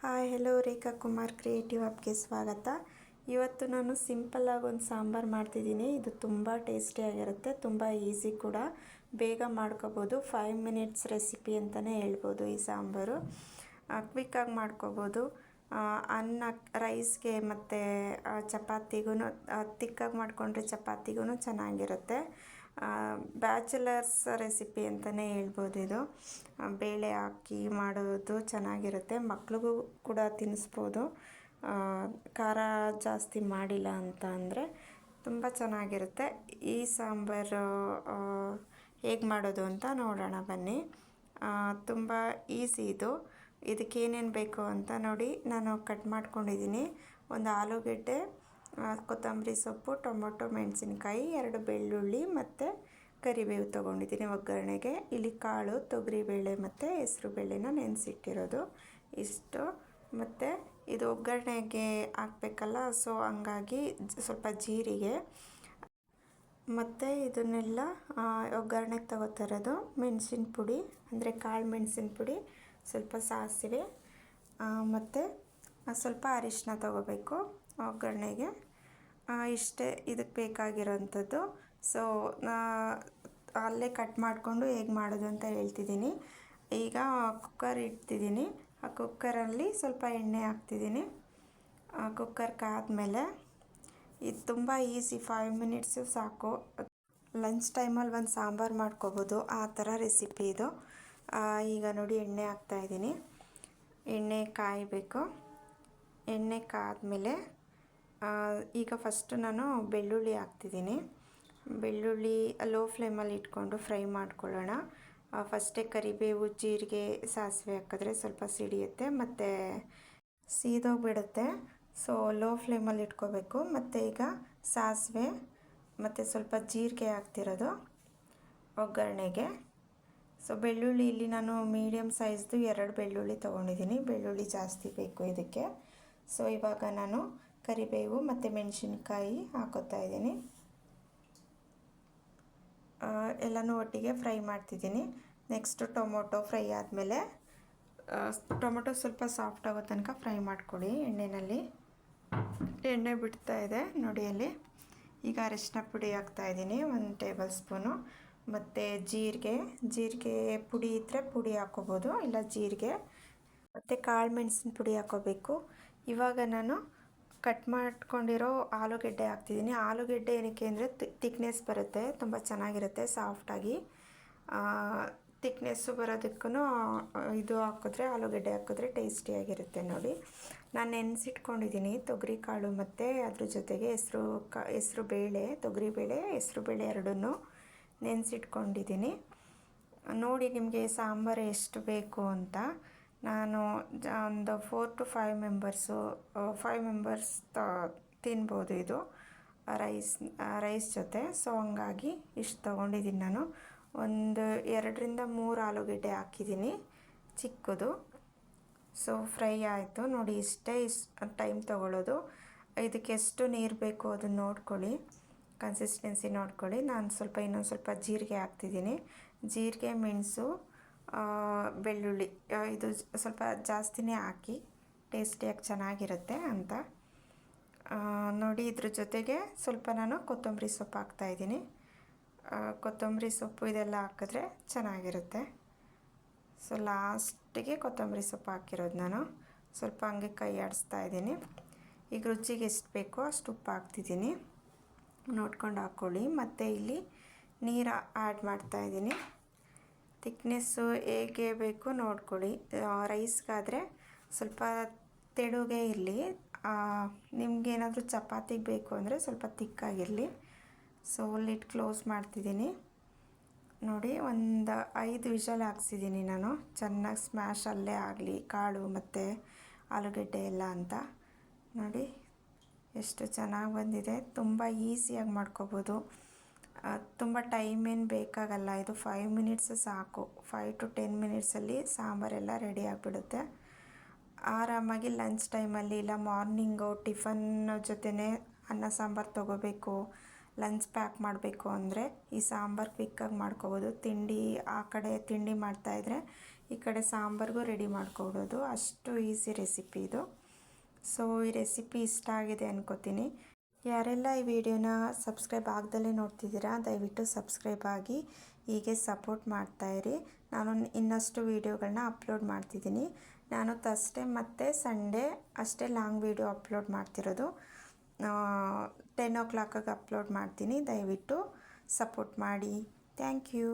Hi hello ರೇಖಾ Kumar creative ಹಬ್ಗೆ ಸ್ವಾಗತ. ಇವತ್ತು ನಾನು ಸಿಂಪಲ್ಲಾಗಿ ಒಂದು ಸಾಂಬಾರು ಮಾಡ್ತಿದ್ದೀನಿ. ಇದು ತುಂಬ ಟೇಸ್ಟಿಯಾಗಿರುತ್ತೆ, ತುಂಬ ಈಸಿ ಕೂಡ, ಬೇಗ ಮಾಡ್ಕೋಬೋದು. 5 ಮಿನಿಟ್ಸ್ ರೆಸಿಪಿ ಅಂತಲೇ ಹೇಳ್ಬೋದು. ಈ ಸಾಂಬಾರು ಕ್ವಿಕ್ಕಾಗಿ ಮಾಡ್ಕೋಬೋದು. ಅನ್ನ ರೈಸ್ಗೆ ಮತ್ತು ಚಪಾತಿಗೂ ತಿಕ್ಕಾಗಿ ಮಾಡಿಕೊಂಡ್ರೆ ಚಪಾತಿಗೂ ಚೆನ್ನಾಗಿರುತ್ತೆ. ಬ್ಯಾಚುಲರ್ಸ್ ರೆಸಿಪಿ ಅಂತಲೇ ಹೇಳ್ಬೋದು. ಇದು ಬೇಳೆ ಹಾಕಿ ಮಾಡೋದು ಚೆನ್ನಾಗಿರುತ್ತೆ, ಮಕ್ಳಿಗೂ ಕೂಡ ತಿನ್ನಿಸ್ಬೋದು. ಖಾರ ಜಾಸ್ತಿ ಮಾಡಿಲ್ಲ ಅಂತ ಅಂದರೆ ತುಂಬ ಚೆನ್ನಾಗಿರುತ್ತೆ. ಈ ಸಾಂಬಾರು ಹೇಗೆ ಮಾಡೋದು ಅಂತ ನೋಡೋಣ ಬನ್ನಿ. ತುಂಬ ಈಸಿ ಇದು. ಇದಕ್ಕೇನೇನು ಬೇಕು ಅಂತ ನೋಡಿ. ನಾನು ಕಟ್ ಮಾಡ್ಕೊಂಡಿದ್ದೀನಿ. ಒಂದು ಆಲೂಗೆಡ್ಡೆ, ಕೊತ್ತಂಬರಿ ಸೊಪ್ಪು, ಟೊಮೊಟೊ, ಮೆಣಸಿನ್ಕಾಯಿ, 2 ಬೆಳ್ಳುಳ್ಳಿ ಮತ್ತು ಕರಿಬೇವು ತೊಗೊಂಡಿದ್ದೀನಿ ಒಗ್ಗರಣೆಗೆ. ಇಲ್ಲಿ ಕಾಳು, ತೊಗರಿಬೇಳೆ ಮತ್ತು ಹೆಸರುಬೇಳೆನ ನೆನೆಸಿಟ್ಟಿರೋದು ಇಷ್ಟು. ಮತ್ತು ಇದು ಒಗ್ಗರಣೆಗೆ ಹಾಕಬೇಕಲ್ಲ, ಸೊ ಹಂಗಾಗಿ ಸ್ವಲ್ಪ ಜೀರಿಗೆ ಮತ್ತು ಇದನ್ನೆಲ್ಲ ಒಗ್ಗರಣೆಗೆ ತಗೋತಿರೋದು. ಮೆಣಸಿನ ಪುಡಿ ಅಂದರೆ ಕಾಳು ಮೆಣಸಿನ ಪುಡಿ, ಸ್ವಲ್ಪ ಸಾಸಿವೆ ಮತ್ತು ಸ್ವಲ್ಪ ಅರಿಶಿನ ತಗೋಬೇಕು ಒಗ್ಗರಣೆಗೆ. ಇಷ್ಟೇ ಇದಕ್ಕೆ ಬೇಕಾಗಿರೋಂಥದ್ದು. ಸೊ ಅಲ್ಲೇ ಕಟ್ ಮಾಡಿಕೊಂಡು ಹೇಗೆ ಮಾಡೋದು ಅಂತ ಹೇಳ್ತಿದ್ದೀನಿ. ಈಗ ಕುಕ್ಕರ್ ಇಡ್ತಿದ್ದೀನಿ. ಆ ಕುಕ್ಕರಲ್ಲಿ ಸ್ವಲ್ಪ ಎಣ್ಣೆ ಹಾಕ್ತಿದ್ದೀನಿ. ಕುಕ್ಕರ್ ಕಾದ್ಮೇಲೆ ಇದು ತುಂಬ ಈಸಿ, 5 ಮಿನಿಟ್ಸು ಸಾಕು. ಲಂಚ್ ಟೈಮಲ್ಲಿ ಒಂದು ಸಾಂಬಾರು ಮಾಡ್ಕೋಬೋದು, ಆ ಥರ ರೆಸಿಪಿ ಇದು. ಈಗ ನೋಡಿ ಎಣ್ಣೆ ಹಾಕ್ತಾಯಿದ್ದೀನಿ. ಎಣ್ಣೆ ಕಾಯಬೇಕು. ಎಣ್ಣೆ ಕಾದ್ಮೇಲೆ ಈಗ ಫಸ್ಟು ನಾನು ಬೆಳ್ಳುಳ್ಳಿ ಹಾಕ್ತಿದ್ದೀನಿ. ಬೆಳ್ಳುಳ್ಳಿ ಲೋ ಫ್ಲೇಮಲ್ಲಿ ಇಟ್ಕೊಂಡು ಫ್ರೈ ಮಾಡ್ಕೊಳ್ಳೋಣ. ಫಸ್ಟೇ ಕರಿಬೇವು, ಜೀರಿಗೆ, ಸಾಸಿವೆ ಹಾಕಿದ್ರೆ ಸ್ವಲ್ಪ ಸಿಡಿಯುತ್ತೆ ಮತ್ತು ಸೀದೋಗಿಬಿಡುತ್ತೆ. ಸೊ ಲೋ ಫ್ಲೇಮಲ್ಲಿ ಇಟ್ಕೋಬೇಕು. ಮತ್ತು ಈಗ ಸಾಸಿವೆ ಮತ್ತು ಸ್ವಲ್ಪ ಜೀರಿಗೆ ಹಾಕ್ತಿರೋದು ಒಗ್ಗರಣೆಗೆ. ಸೊ ಬೆಳ್ಳುಳ್ಳಿ ಇಲ್ಲಿ ನಾನು ಮೀಡಿಯಮ್ ಸೈಜ್ದು 2 ಬೆಳ್ಳುಳ್ಳಿ ತೊಗೊಂಡಿದ್ದೀನಿ. ಬೆಳ್ಳುಳ್ಳಿ ಜಾಸ್ತಿ ಬೇಕು ಇದಕ್ಕೆ. ಸೊ ಇವಾಗ ನಾನು ಕರಿಬೇವು ಮತ್ತು ಮೆಣಸಿನ್ಕಾಯಿ ಹಾಕೋತಾ ಇದ್ದೀನಿ. ಎಲ್ಲನೂ ಒಟ್ಟಿಗೆ ಫ್ರೈ ಮಾಡ್ತಿದ್ದೀನಿ. ನೆಕ್ಸ್ಟು ಟೊಮೊಟೊ ಫ್ರೈ ಆದಮೇಲೆ ಟೊಮೊಟೊ ಸ್ವಲ್ಪ ಸಾಫ್ಟ್ ಆಗೋ ತನಕ ಫ್ರೈ ಮಾಡ್ಕೊಳ್ಳಿ ಎಣ್ಣೆಯಲ್ಲಿ. ಎಣ್ಣೆ ಬಿಡ್ತಾ ಇದೆ ನೋಡಿ ಅಲ್ಲಿ. ಈಗ ಅರಿಶಿನ ಪುಡಿ ಹಾಕ್ತಾಯಿದ್ದೀನಿ 1 ಟೇಬಲ್ ಸ್ಪೂನು. ಮತ್ತು ಜೀರಿಗೆ ಪುಡಿ ಇದ್ದರೆ ಪುಡಿ ಹಾಕ್ಕೋಬೋದು, ಇಲ್ಲ ಜೀರಿಗೆ ಮತ್ತು ಕಾಳು ಮೆಣಸಿನ ಪುಡಿ ಹಾಕ್ಕೋಬೇಕು. ಇವಾಗ ನಾನು ಕಟ್ ಮಾಡ್ಕೊಂಡಿರೋ ಆಲೂಗೆಡ್ಡೆ ಹಾಕ್ತಿದ್ದೀನಿ. ಆಲೂಗೆಡ್ಡೆ ಏನಕ್ಕೆ ಅಂದರೆ ತಿಕ್ನೆಸ್ ಬರುತ್ತೆ, ತುಂಬ ಚೆನ್ನಾಗಿರುತ್ತೆ ಸಾಫ್ಟಾಗಿ. ತಿಕ್ನೆಸ್ಸು ಬರೋದಕ್ಕೂ ಇದು ಹಾಕಿದ್ರೆ, ಆಲೂಗೆಡ್ಡೆ ಹಾಕಿದ್ರೆ ಟೇಸ್ಟಿಯಾಗಿರುತ್ತೆ ನೋಡಿ. ನಾನು ನೆನೆಸಿಟ್ಕೊಂಡಿದ್ದೀನಿ ತೊಗರಿ ಕಾಳು ಮತ್ತು ಅದ್ರ ಜೊತೆಗೆ ಹೆಸರು ಬೇಳೆ, ತೊಗರಿಬೇಳೆ, ಹೆಸರುಬೇಳೆ ಎರಡನ್ನೂ ನೆನೆಸಿಟ್ಕೊಂಡಿದ್ದೀನಿ. ನೋಡಿ ನಿಮಗೆ ಸಾಂಬಾರು ಎಷ್ಟು ಬೇಕು ಅಂತ. ನಾನು ಒಂದು 4 to 5 ಮೆಂಬರ್ಸ್ ತಿನ್ಬೋದು ಇದು ರೈಸ್ ಜೊತೆ. ಸೊ ಹಂಗಾಗಿ ಇಷ್ಟು ತೊಗೊಂಡಿದ್ದೀನಿ ನಾನು. ಒಂದು 2ರಿಂದ 3 ಆಲೂಗೆಡ್ಡೆ ಹಾಕಿದ್ದೀನಿ ಚಿಕ್ಕದು. ಸೊ ಫ್ರೈ ಆಯಿತು ನೋಡಿ. ಇಷ್ಟು ಟೈಮ್ ತೊಗೊಳ್ಳೋದು. ಇದಕ್ಕೆ ಎಷ್ಟು ನೀರು ಬೇಕು ಅದನ್ನು ನೋಡ್ಕೊಳ್ಳಿ, ಕನ್ಸಿಸ್ಟೆನ್ಸಿ ನೋಡ್ಕೊಳ್ಳಿ. ನಾನು ಇನ್ನೊಂದು ಸ್ವಲ್ಪ ಜೀರಿಗೆ ಹಾಕ್ತಿದ್ದೀನಿ. ಜೀರಿಗೆ, ಮೆಣಸು, ಬೆಳ್ಳುಳ್ಳಿ ಇದು ಸ್ವಲ್ಪ ಜಾಸ್ತಿನೇ ಹಾಕಿ, ಟೇಸ್ಟಿಯಾಗಿ ಚೆನ್ನಾಗಿರುತ್ತೆ ಅಂತ ನೋಡಿ. ಇದ್ರ ಜೊತೆಗೆ ಸ್ವಲ್ಪ ನಾನು ಕೊತ್ತಂಬರಿ ಸೊಪ್ಪು ಹಾಕ್ತಾಯಿದ್ದೀನಿ. ಕೊತ್ತಂಬರಿ ಸೊಪ್ಪು ಇದೆಲ್ಲ ಹಾಕಿದ್ರೆ ಚೆನ್ನಾಗಿರುತ್ತೆ. ಸೊ ಲಾಸ್ಟಿಗೆ ಕೊತ್ತಂಬರಿ ಸೊಪ್ಪು ಹಾಕಿರೋದು ನಾನು. ಸ್ವಲ್ಪ ಹಂಗೆ ಕೈ ಆಡಿಸ್ತಾ ಇದ್ದೀನಿ. ಈಗ ರುಚಿಗೆ ಎಷ್ಟು ಬೇಕೋ ಅಷ್ಟು ಉಪ್ಪು ಹಾಕ್ತಿದ್ದೀನಿ, ನೋಡ್ಕೊಂಡು ಹಾಕ್ಕೊಳ್ಳಿ. ಮತ್ತು ಇಲ್ಲಿ ನೀರು ಆ್ಯಡ್ ಮಾಡ್ತಾಯಿದ್ದೀನಿ. ತಿಕ್ನೆಸ್ಸು ಹೇಗೆ ಬೇಕು ನೋಡ್ಕೊಳ್ಳಿ. ರೈಸ್ಗಾದರೆ ಸ್ವಲ್ಪ ತೆಳುಗೆ ಇರಲಿ, ನಿಮಗೇನಾದರೂ ಚಪಾತಿಗೆ ಬೇಕು ಅಂದರೆ ಸ್ವಲ್ಪ ತಿಕ್ಕಾಗಿರಲಿ. ಸೊ ಲಿಡ್ ಕ್ಲೋಸ್ ಮಾಡ್ತಿದ್ದೀನಿ ನೋಡಿ. ಒಂದು 5 ವಿಷಲ್ ಹಾಕ್ಸಿದ್ದೀನಿ ನಾನು. ಚೆನ್ನಾಗಿ ಸ್ಮ್ಯಾಶ್ ಅಲ್ಲೇ ಆಗಲಿ ಕಾಳು ಮತ್ತು ಆಲೂಗೆಡ್ಡೆ ಎಲ್ಲ ಅಂತ ನೋಡಿ. ಎಷ್ಟು ಚೆನ್ನಾಗಿ ಬಂದಿದೆ. ತುಂಬ ಈಸಿಯಾಗಿ ಮಾಡ್ಕೋಬೋದು, ತುಂಬ ಟೈಮ್ ಏನು ಬೇಕಾಗಲ್ಲ. ಇದು 5 ಮಿನಿಟ್ಸ್ ಸಾಕು. 5 to 10 ಮಿನಿಟ್ಸಲ್ಲಿ ಸಾಂಬಾರೆಲ್ಲ ರೆಡಿ ಆಗಿಬಿಡುತ್ತೆ. ಆರಾಮಾಗಿ ಲಂಚ್ ಟೈಮಲ್ಲಿ ಇಲ್ಲ ಮಾರ್ನಿಂಗು ಟಿಫನ್ ಜೊತೆನೇ ಅನ್ನ ಸಾಂಬಾರು ತೊಗೋಬೇಕು, ಲಂಚ್ ಪ್ಯಾಕ್ ಮಾಡಬೇಕು ಅಂದರೆ ಈ ಸಾಂಬಾರು ಕ್ವಿಕ್ಕಾಗಿ ಮಾಡ್ಕೋಬೋದು. ತಿಂಡಿ ಆ ಕಡೆ ತಿಂಡಿ ಮಾಡ್ತಾಯಿದ್ರೆ ಈ ಕಡೆ ಸಾಂಬಾರಿಗೂ ರೆಡಿ ಮಾಡ್ಕೊಬಿಡೋದು. ಅಷ್ಟು ಈಸಿ ರೆಸಿಪಿ ಇದು. ಸೊ ಈ ರೆಸಿಪಿ ಇಷ್ಟ ಆಗಿದೆ ಅನ್ಕೋತೀನಿ. ಯಾರೆಲ್ಲ ಈ ವಿಡಿಯೋನ ಸಬ್ಸ್ಕ್ರೈಬ್ ಆಗ್ದಲೇ ನೋಡ್ತಿದ್ದೀರಾ ದಯವಿಟ್ಟು ಸಬ್ಸ್ಕ್ರೈಬ್ ಆಗಿ ಹೀಗೆ ಸಪೋರ್ಟ್ ಮಾಡ್ತಾಯಿರಿ. ನಾನು ಇನ್ನಷ್ಟು ವೀಡಿಯೋಗಳನ್ನ ಅಪ್ಲೋಡ್ ಮಾಡ್ತಿದ್ದೀನಿ. ನಾನು ಥರ್ಸ್ಡೇ ಮತ್ತು ಸಂಡೇ ಅಷ್ಟೇ ಲಾಂಗ್ ವೀಡಿಯೋ ಅಪ್ಲೋಡ್ ಮಾಡ್ತಿರೋದು. 10 o'clock ಅಪ್ಲೋಡ್ ಮಾಡ್ತೀನಿ. ದಯವಿಟ್ಟು ಸಪೋರ್ಟ್ ಮಾಡಿ. Thank you.